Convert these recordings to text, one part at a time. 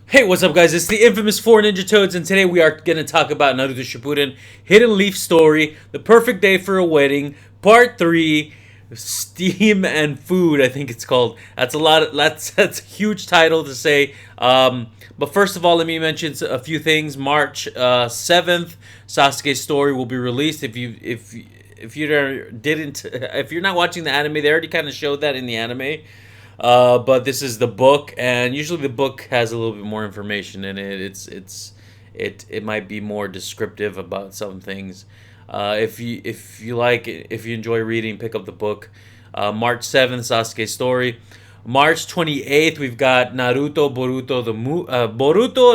Hey, what's up, guys? It's the infamous Four Ninja Toads, and today we are going to talk about Naruto Shippuden, Hidden Leaf Story, The Perfect Day for a Wedding, Part 3, Steam and Food, I think it's called. That's a lot. That's a huge title to say. But first of all, let me mention a few things. March 7th, Sasuke's story will be released. If you're not watching the anime, they already kind of showed that in the anime. But this is the book, and usually the book has a little bit more information in it. It might be more descriptive about some things. If you enjoy reading, pick up the book. March 7th, Sasuke story. March 28th, we've got Boruto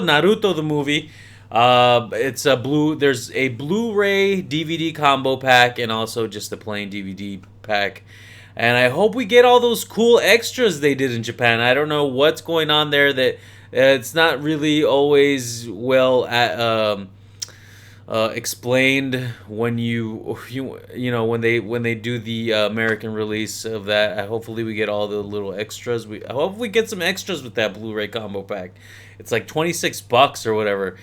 Naruto the movie. It's a blue. There's a Blu-ray DVD combo pack and also just a plain DVD pack. And I hope we get all those cool extras they did in Japan. I don't know what's going on there that it's not really always well explained when when they do the American release of that. Hopefully we get all the little extras. I hope we get some extras with that Blu-ray combo pack. It's like $26 or whatever.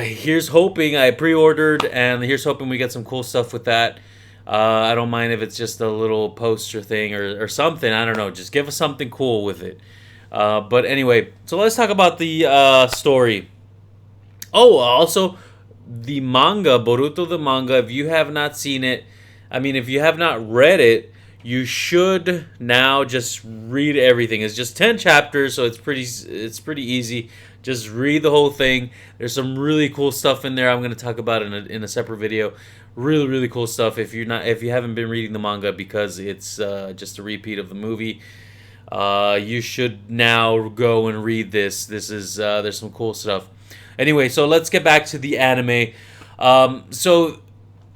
Here's hoping. I pre-ordered, and here's hoping we get some cool stuff with that. I don't mind if it's just a little poster thing or something. I don't know. Just give us something cool with it. But anyway, so let's talk about the story. Oh, also, the manga, Boruto the manga, if you have not seen it, if you have not read it, you should now just read everything. It's just 10 chapters, so it's pretty easy. Just read the whole thing. There's some really cool stuff in there I'm going to talk about in a separate video. Really, really cool stuff if you haven't been reading the manga, because it's just a repeat of the movie. You should now go and read this. There's some cool stuff. Anyway, so let's get back to the anime.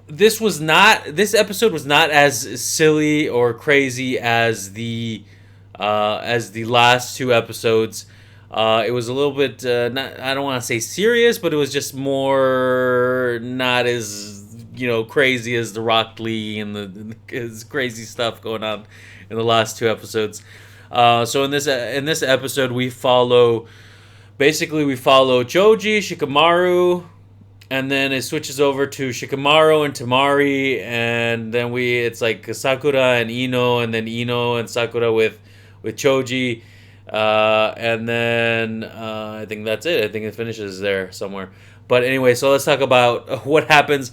This episode was not as silly or crazy as the last two episodes. It was a little bit I don't want to say serious, but it was just more not as crazy as the Rock Lee and his crazy stuff going on in the last two episodes. So in this episode, we follow Choji, Shikamaru, and then it switches over to Shikamaru and Tamari, and then it's like Sakura and Ino, and then Ino and Sakura with Choji, and then I think that's it. I think it finishes there somewhere. But anyway, so let's talk about what happens.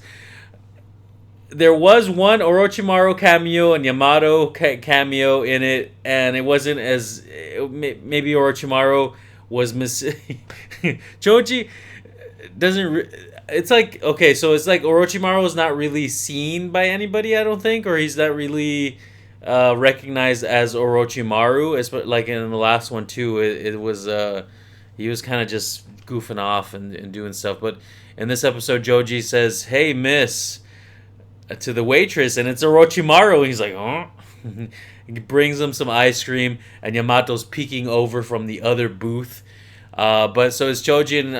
There was one Orochimaru cameo and Yamato cameo in it, and it wasn't as maybe Orochimaru was Choji doesn't. It's like, okay, so it's like Orochimaru is not really seen by anybody, I don't think, or he's not really recognized as Orochimaru. Like in the last one too, it was he was kind of just goofing off and doing stuff. But in this episode, Joji says, "Hey, miss," to the waitress, and it's Orochimaru, and he's like, "Huh?" He brings him some ice cream, and Yamato's peeking over from the other booth. But so it's Joji and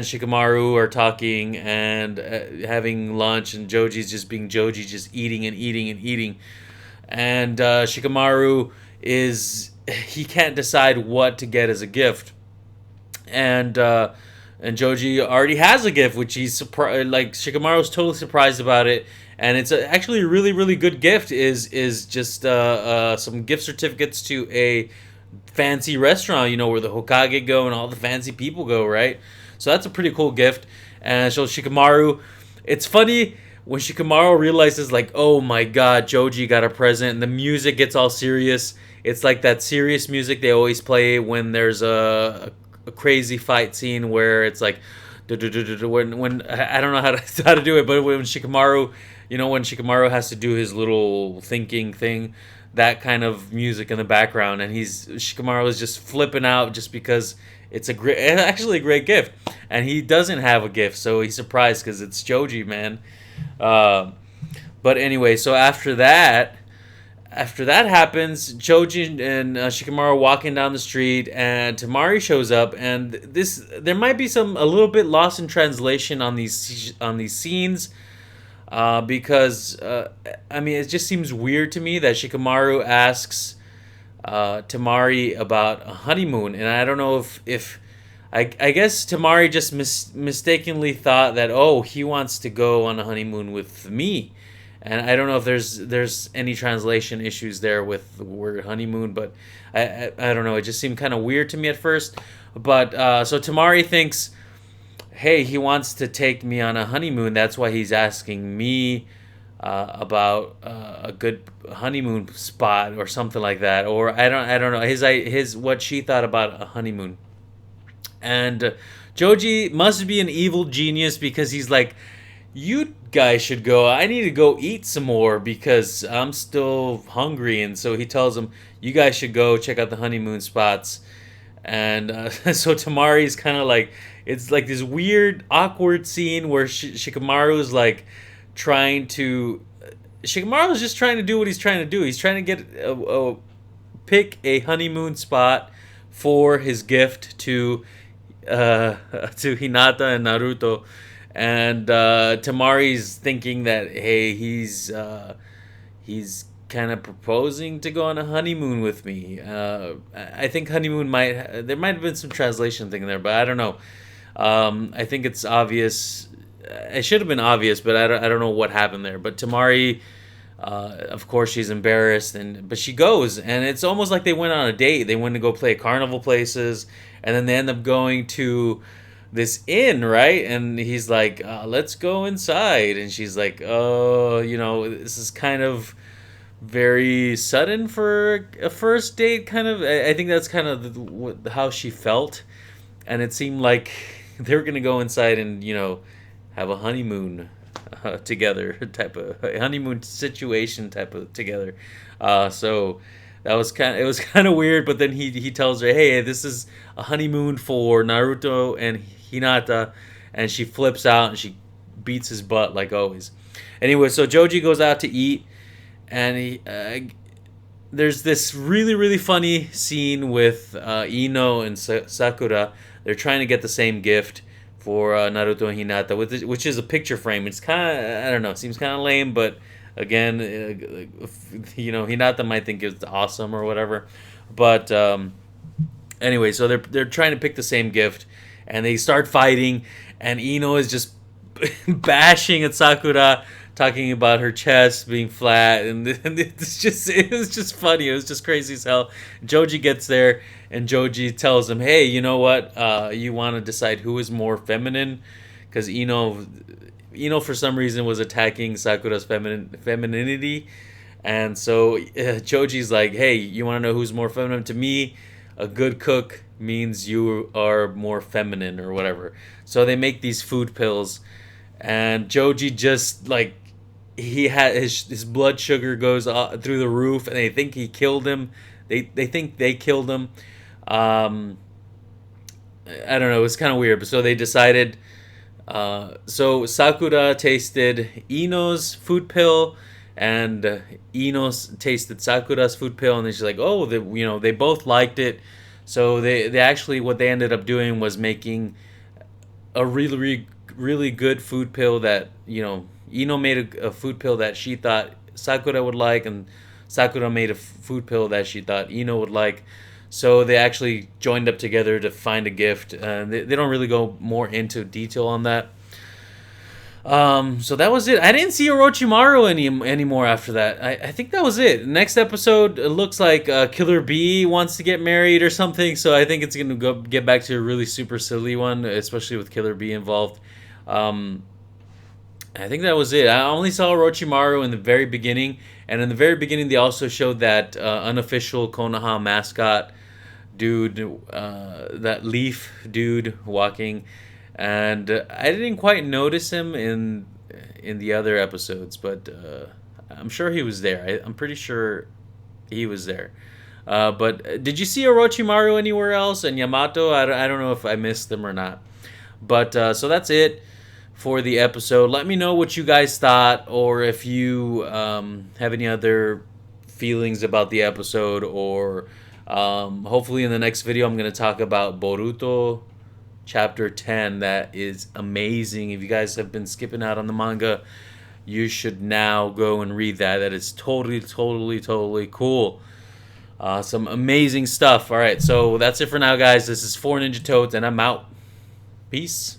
Shikamaru are talking and having lunch, and Joji's just being Joji, just eating and eating and eating. And Shikamaru he can't decide what to get as a gift, and Joji already has a gift, which he's surprised. Like, Shikamaru's totally surprised about it, and it's actually a really, really good gift. Is just some gift certificates to a fancy restaurant, where the Hokage go and all the fancy people go, right? So that's a pretty cool gift. And so Shikamaru, it's funny when Shikamaru realizes, like, oh my god, Joji got a present, and the music gets all serious. It's like that serious music they always play when there's a crazy fight scene where it's like when I don't know how to do it, but when Shikamaru, when Shikamaru has to do his little thinking thing, that kind of music in the background, and Shikamaru is just flipping out just because it's actually a great gift, and he doesn't have a gift, so he's surprised because it's Joji, man. But anyway, so after that happens, Joji and Shikamaru are walking down the street, and Tamari shows up, and there might be a little bit lost in translation on these scenes, because it just seems weird to me that Shikamaru asks Tamari about a honeymoon, and I don't know if I guess Tamari just mistakenly thought that, oh, he wants to go on a honeymoon with me, and I don't know if there's any translation issues there with the word honeymoon, but I don't know. It just seemed kind of weird to me at first, but so Tamari thinks, hey, he wants to take me on a honeymoon. That's why he's asking me about a good honeymoon spot or something like that, or I don't know his what she thought about a honeymoon. And Joji must be an evil genius because he's like, you guys should go. I need to go eat some more because I'm still hungry. And so he tells them, you guys should go check out the honeymoon spots. And so Tamari's kind of like, it's like this weird, awkward scene where Shikamaru is like trying to. Shikamaru is just trying to do what he's trying to do. He's trying to get pick a honeymoon spot for his gift to Hinata and Naruto, and Tamari's thinking that, hey, he's kind of proposing to go on a honeymoon with me. I think honeymoon there might have been some translation thing there, but I don't know. I think it's obvious. It should have been obvious, but I don't know what happened there. But Tamari, of course, she's embarrassed, but she goes, and it's almost like they went on a date. They went to go play carnival places, and then they end up going to this inn, right? And he's like, "Let's go inside," and she's like, "Oh, this is kind of very sudden for a first date." Kind of, I think that's kind of how she felt, and it seemed like they were gonna go inside and have a honeymoon together, type of honeymoon situation type of together. So that was it was kind of weird. But then he tells her, hey, this is a honeymoon for Naruto and Hinata, and she flips out and she beats his butt like always. Anyway, so Joji goes out to eat, and there's this really, really funny scene with Ino and Sakura. They're trying to get the same gift for Naruto and Hinata, which is a picture frame. It's kind of, I don't know, it seems kind of lame, but again, Hinata might think it's awesome or whatever. But anyway, so they're trying to pick the same gift, and they start fighting, and Ino is just bashing at Sakura, talking about her chest being flat, and it was just funny. It was just crazy as hell. Joji gets there, and Joji tells him, "Hey, you know what? You want to decide who is more feminine?" Because Ino for some reason was attacking Sakura's femininity, and so Joji's like, "Hey, you want to know who's more feminine? To me, a good cook means you are more feminine or whatever." So they make these food pills, and Joji just like he had his blood sugar goes through the roof, and they think he killed him. They think they killed him. I don't know. It was kind of weird, but so they decided. So Sakura tasted Ino's food pill, and Ino tasted Sakura's food pill, and then she's like, "Oh, they both liked it." So they actually what they ended up doing was making a really really good food pill that Ino made a food pill that she thought Sakura would like, and Sakura made a food pill that she thought Ino would like. So they actually joined up together to find a gift. They don't really go more into detail on that. So that was it. I didn't see Orochimaru anymore after that. I think that was it. Next episode, it looks like Killer Bee wants to get married or something. So I think it's going to get back to a really super silly one, especially with Killer Bee involved. I think that was it. I only saw Orochimaru in the very beginning. And in the very beginning, they also showed that unofficial Konoha mascot dude, that leaf dude walking. And I didn't quite notice him in the other episodes, but I'm sure he was there. I'm pretty sure he was there. But did you see Orochimaru anywhere else? And Yamato? I don't know if I missed them or not. But so that's it for the episode. Let me know what you guys thought, or if you have any other feelings about the episode, or hopefully in the next video I'm going to talk about Boruto Chapter 10. That is amazing. If you guys have been skipping out on the manga, you should now go and read that. That is totally, totally, totally cool. Some amazing stuff. All right, so that's it for now, guys. This is 4 Ninja Toads, and I'm out. Peace.